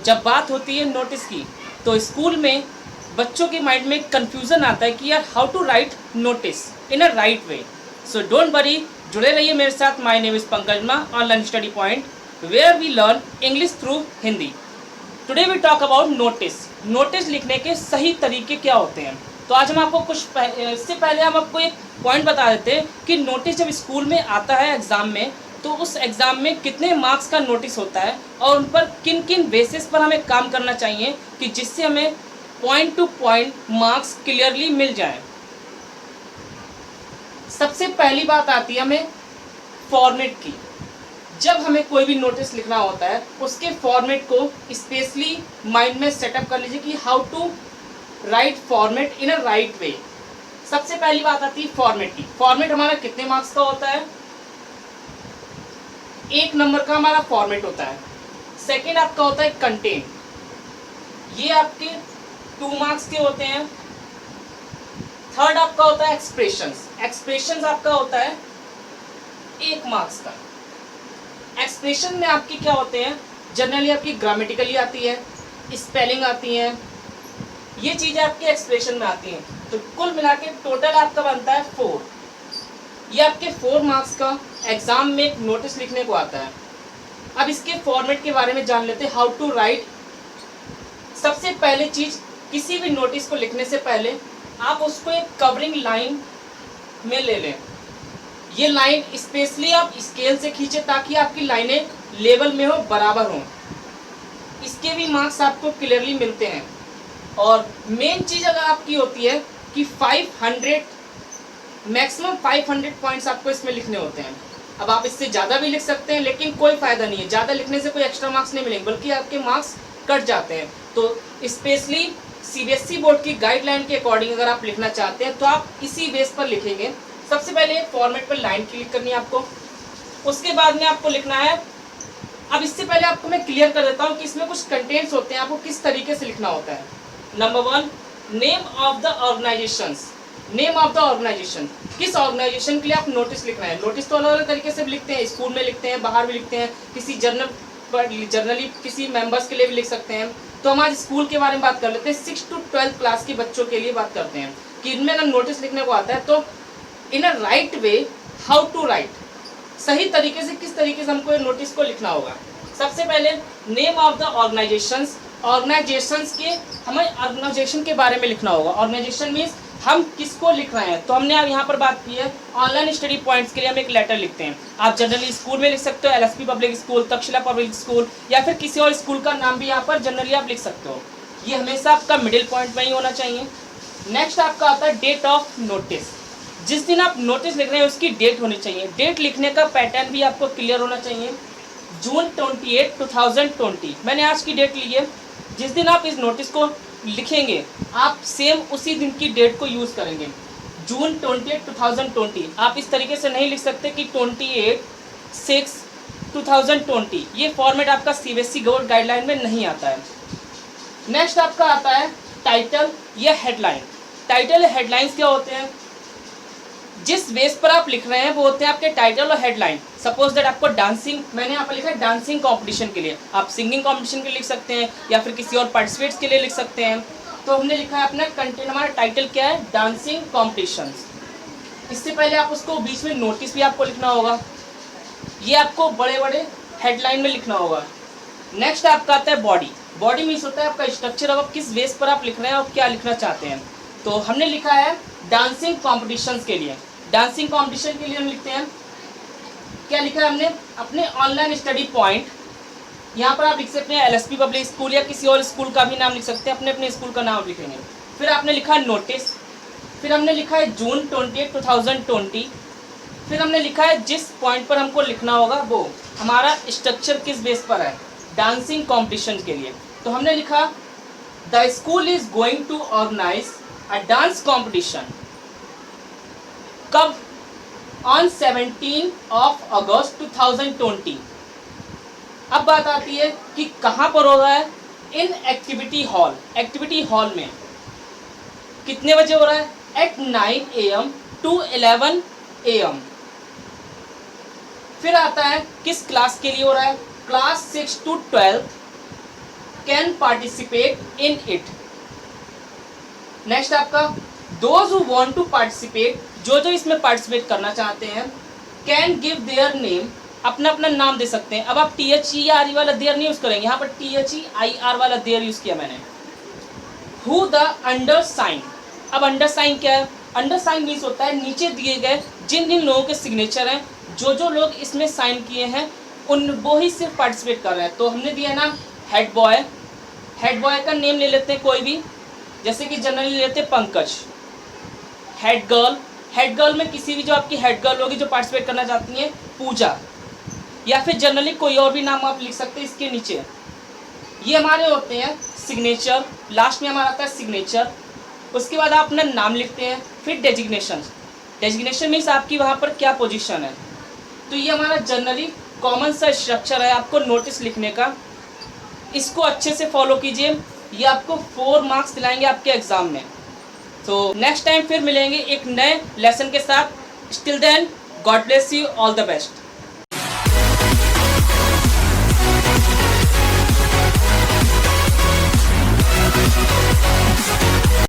जब बात होती है नोटिस की, तो स्कूल में बच्चों के माइंड में कन्फ्यूज़न आता है कि यार how to write notice in a right way. So don't worry, जुड़े रहिए मेरे साथ। माय नेम इज़ पंकज मा, online study point, where we learn English through Hindi. Today we talk about notice. Notice लिखने के सही तरीके क्या होते हैं। तो आज हम आपको इससे पहले हम आपको एक पॉइंट बता देते हैं कि नोटिस जब स्कूल में आता है एग्ज़ाम में, तो उस एग्ज़ाम में कितने मार्क्स का नोटिस होता है और उन पर किन किन बेसिस पर हमें काम करना चाहिए कि जिससे हमें point to point marks clearly मिल जाए। सबसे पहली बात आती है हमें फॉर्मेट की। जब हमें कोई भी नोटिस लिखना होता है उसके फॉर्मेट को स्पेशली माइंड में सेटअप कर लीजिए कि how to write format in a right way. सबसे पहली बात आती है फॉर्मेट की। फॉर्मेट हमारा कितने मार्क्स का होता है? 1 नंबर का हमारा फॉर्मेट होता है। सेकेंड आपका होता है कंटेंट, ये आपके 2 मार्क्स के होते हैं। थर्ड आपका होता है एक्सप्रेशंस। एक्सप्रेशंस आपका होता है 1 मार्क्स का। एक्सप्रेशन में आपकी क्या होते हैं? जनरली आपकी ग्रामेटिकली आती है, स्पेलिंग आती है, ये चीज़ें आपके एक्सप्रेशन में आती हैं। तो कुल मिला के टोटल आपका बनता है 4। ये आपके 4 मार्क्स का एग्जाम में एक नोटिस लिखने को आता है। अब इसके फॉर्मेट के बारे में जान लेते हैं, हाउ टू राइट। सबसे पहले चीज़, किसी भी नोटिस को लिखने से पहले आप उसको एक कवरिंग लाइन में ले लें। ये लाइन स्पेशली आप स्केल से खींचे ताकि आपकी लाइनें लेवल में हो, बराबर हों। इसके भी मार्क्स आपको क्लियरली मिलते हैं। और मेन चीज़ अगर आपकी होती है कि 500 मैक्सिमम 500 पॉइंट्स आपको इसमें लिखने होते हैं। अब आप इससे ज़्यादा भी लिख सकते हैं, लेकिन कोई फ़ायदा नहीं है, ज़्यादा लिखने से कोई एक्स्ट्रा मार्क्स नहीं मिलेंगे, बल्कि आपके मार्क्स कट जाते हैं। तो स्पेशली सीबीएसई बोर्ड की गाइडलाइन के अकॉर्डिंग अगर आप लिखना चाहते हैं तो आप इसी बेस पर लिखेंगे। सबसे पहले फॉर्मेट पर लाइन क्लिक करनी है आपको, उसके बाद में आपको लिखना है। अब इससे पहले आपको मैं क्लियर कर देता हूँ कि इसमें कुछ कंटेंट्स होते हैं, आपको किस तरीके से लिखना होता है। Number 1, name of the organizations. Name of the organization, किस ऑर्गेनाइजेशन के लिए आप नोटिस लिखना है। नोटिस तो अलग अलग तरीके से लिखते हैं, स्कूल में लिखते हैं, बाहर भी लिखते हैं, किसी जर्नली किसी मेंबर्स के लिए भी लिख सकते हैं। तो हम आज स्कूल के बारे में बात कर लेते हैं। 6 to 12 क्लास के बच्चों के लिए बात करते हैं कि इनमें अगर नोटिस लिखने को आता है तो in a right way, how to write, सही तरीके से किस तरीके से हमको नोटिस को लिखना होगा। सबसे पहले name of the organisations. Organisations के हमें ऑर्गेनाइजेशन के बारे में लिखना होगा। ऑर्गेनाइजेशन मीन्स हम किसको लिख रहे हैं। तो हमने अब यहाँ पर बात की है ऑनलाइन स्टडी पॉइंट्स के लिए हम एक लेटर लिखते हैं। आप जनरली स्कूल में लिख सकते हो, LSP public school, Takshashila public school, या फिर किसी और स्कूल का नाम भी यहाँ पर जनरली आप लिख सकते हो। ये हमेशा आपका मिडिल पॉइंट में ही होना चाहिए। नेक्स्ट आपका आता है डेट ऑफ नोटिस। जिस दिन आप नोटिस लिख रहे हैं उसकी डेट होनी चाहिए। डेट लिखने का पैटर्न भी आपको क्लियर होना चाहिए। जून 28, 2020 मैंने आज की डेट ली है। जिस दिन आप इस नोटिस को लिखेंगे आप सेम उसी दिन की डेट को यूज़ करेंगे। जून 28, 2020 आप इस तरीके से नहीं लिख सकते कि 28/6/2020। ये फॉर्मेट आपका सीबीएसई बोर्ड गाइडलाइन में नहीं आता है। नेक्स्ट आपका आता है टाइटल या हेडलाइन। टाइटल या हेडलाइंस क्या होते हैं? जिस बेस पर आप लिख रहे हैं वो होते हैं आपके टाइटल और हेडलाइन। सपोज दैट आपको डांसिंग, मैंने यहाँ पर लिखा है डांसिंग कंपटीशन के लिए, आप सिंगिंग कंपटीशन के लिए लिख सकते हैं या फिर किसी और पार्टिसिपेट्स के लिए लिख सकते हैं। तो हमने लिखा है अपना कंटेंट, हमारा टाइटल क्या है, डांसिंग कॉम्पिटिशन्स। इससे पहले आप उसको बीच में नोटिस भी आपको लिखना होगा, ये आपको बड़े बड़े हेडलाइन में लिखना होगा। नेक्स्ट आपका आता है बॉडी। बॉडी मीन्स होता है आपका स्ट्रक्चर, अब आप किस बेस पर आप लिख रहे हैं और क्या लिखना चाहते हैं। तो हमने लिखा है डांसिंग कॉम्पिटिशन्स के लिए। डांसिंग कंपटीशन के लिए हम लिखते हैं, क्या लिखा है हमने, अपने ऑनलाइन स्टडी पॉइंट। यहाँ पर आप लिख सकते हैं एलएसपी पब्लिक स्कूल या किसी और स्कूल का भी नाम लिख सकते हैं, अपने अपने स्कूल का नाम लिखेंगे। फिर आपने लिखा है नोटिस, फिर हमने लिखा है जून 28, 2020। फिर हमने लिखा है जिस पॉइंट पर हमको लिखना होगा वो हमारा स्ट्रक्चर किस बेस पर है, डांसिंग कॉम्पिटिशन के लिए। तो हमने लिखा the school is going to organize a dance competition. कब? On 17 August 2020। अब बात आती है कि कहाँ पर हो रहा है, in activity hall. Activity hall में कितने बजे हो रहा है, एट 9 AM to 11 AM। फिर आता है किस क्लास के लिए हो रहा है, class 6 to 12। Can participate in it. Next आपका those who want to participate, जो जो इसमें पार्टिसिपेट करना चाहते हैं, कैन गिव देयर नेम, अपना अपना नाम दे सकते हैं। अब आप THERE वाला देयर नहीं यूज करेंगे, यहाँ पर THEIR वाला देयर यूज किया मैंने। हु द अंडर साइन, अब अंडर साइन क्या है? अंडर साइन मीन्स होता है नीचे दिए गए जिन जिन लोगों के सिग्नेचर हैं, जो जो लोग इसमें साइन किए हैं उन वो ही सिर्फ पार्टिसिपेट कर रहे हैं। तो हमने दिया ना हेड बॉय, हेड बॉय का नेम ले लेते हैं कोई भी, जैसे कि जनरली ले लेते हैं Pankaj. Head girl, head girl में किसी भी जो आपकी हेड गर्ल होगी जो पार्टिसिपेट करना चाहती हैं, पूजा, या फिर जनरली कोई और भी नाम आप लिख सकते हैं इसके नीचे। ये हमारे होते हैं सिग्नेचर, लास्ट में हमारा आता है सिग्नेचर। उसके बाद आप अपना नाम लिखते हैं, फिर डेजिग्नेशन, डेजिग्नेशन मीन्स आपकी वहाँ पर क्या पोजीशन है। तो ये हमारा जनरली कॉमन सा स्ट्रक्चर है आपको नोटिस लिखने का, इसको अच्छे से फॉलो कीजिए, ये आपको 4 मार्क्स दिलाएंगे आपके एग्जाम में। तो नेक्स्ट टाइम फिर मिलेंगे एक नए लेसन के साथ। Still then God bless you, all the best.